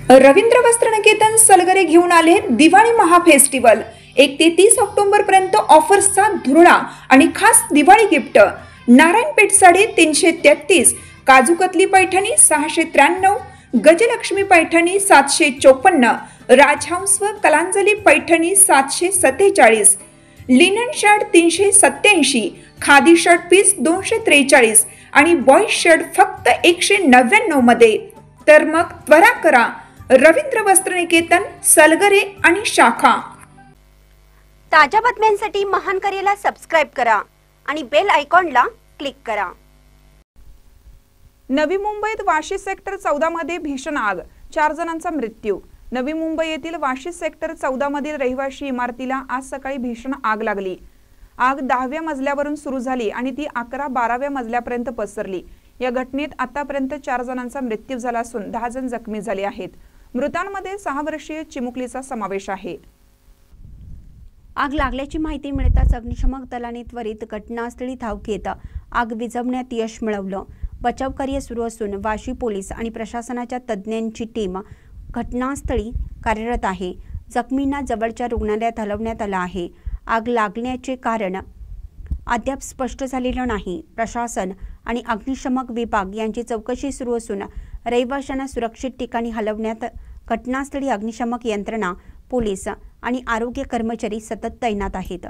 रवींद्र वस्त्रनिकेतन सलगरे घेऊन आले दिवाळी महाफेस्टिवल। 1 ते 30 ऑक्टोबर पर्यंत ऑफर्सचा धुरळा आणि खास दिवाळी गिफ्ट। नारायणपेठ साडी 333, काजूकतली पैठणी 693, गजलक्ष्मी पैठणी 754, राजहंस व Kalanjali Paithani 747, linen shirt 387, khadi shirt piece 243 आणि बॉय शर्ट फक्त 199 मध्ये। तर मग त्वरा करा, रवींद्र वस्त्रनिकेतन सलगरे आणि शाखा। ताज्या बातम्यांसाठी महान करेला सबस्क्राइब करा आणि बेल आयकॉनला क्लिक करा। नवी मुंबईत वाशी सेक्टर 14 मध्ये भीषण आग, 4 जणांचा मृत्यू। नवी मुंबई येथील वाशी सेक्टर 14 मधील रहिवाशी इमारतीला आज सकाळी भीषण आग लागली। आग 10व्या मजल्यावरून सुरू झाली आणि ती 11-12व्या मजल्यापर्यंत पसरली। या घटनेत आतापर्यंत 4 जणांचा मृत्यू झाला असून 10 जण जखमी झाले आहेत। मृतांमध्ये 6 वर्षीय चिमुकलीचा समावेश आहे। आग लागल्याची माहिती मिळताच अग्निशमन दलाने त्वरित घटनास्थळी धाव घेत आग विझवण्यात यश मिळवलं। बचाव कार्य सुरू असून वाशी पोलीस आणि प्रशासनाच्या तज्ज्ञांची टीम घटनास्थळी कार्यरत आहे। जखमींना जवळच्या रुग्णालयात हलवण्यात आलं आहे। आग लागण्याचे कारण अद्याप स्पष्ट झालेलं नाही। प्रशासन आणि अग्निशमन विभाग यांची चौकशी सुरू असून रहिवाशांना सुरक्षित ठिकाणी हलवण्यात घटनास्थळी अग्निशमन यंत्रणा, पोलीस आणि आरोग्य कर्मचारी सतत तैनात आहेत।